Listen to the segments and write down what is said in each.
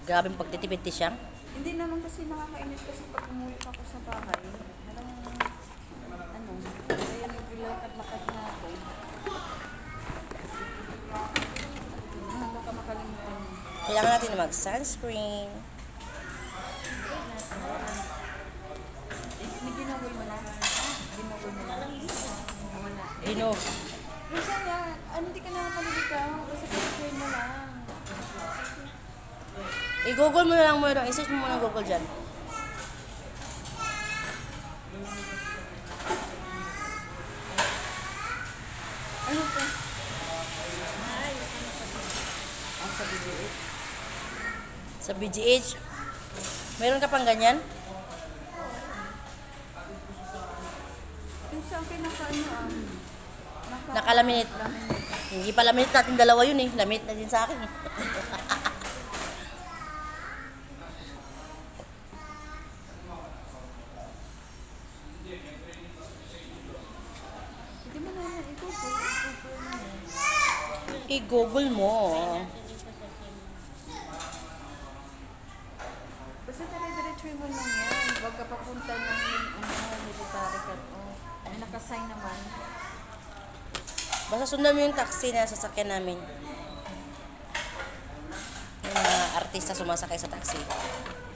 Grabe pagtitipid ti siyang. Hindi naman kasi nakakainit kasi pag umuwi ako sa bahay. Kaya naglalakad-lakad na ako. Baka makalimutan mo. Kailangan natin na mag-sunscreen. Ginawin mo na. Ginawin mo na. Wala. Ino. Minsan nga, hindi ka na maliligaw. Basta picture mo lang. I-google mo na lang mo yun. I-search mo muna Google dyan. Ano po? Sa BGH. Sa BGH. Meron ka pang ganyan? Minsan pinaka-ano Nakalaminate. Hindi pa laminate natin dalawa yun eh. Laminate na din sa akin eh. Hindi mo naman i-google. I-google mo. Basta dire-diretso mo lang yan. Huwag ka papunta ng military ka. May nakasign naman. Basta sundan mo yung taxi na sasakyan namin. Yung mga artista sumasakay sa taxi.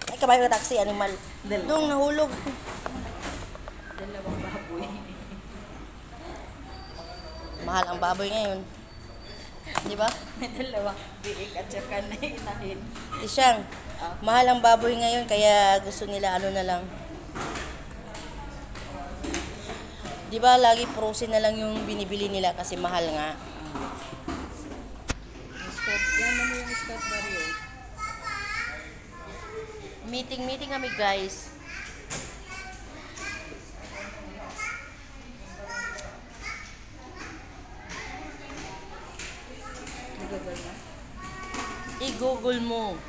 Ay, kabayo na taxi, animal. Doong nahulog. Dalawang baboy. Mahal ang baboy ngayon. Di ba? May dalawang biik at saka na inahin. Di siyang. Mahal ang baboy ngayon, kaya gusto nila ano na lang. Di ba lagi frozen na lang yung binibili nila kasi mahal nga. Yan naman yung Scott Barrio. Meeting kami guys. Nagagol na. I-google mo.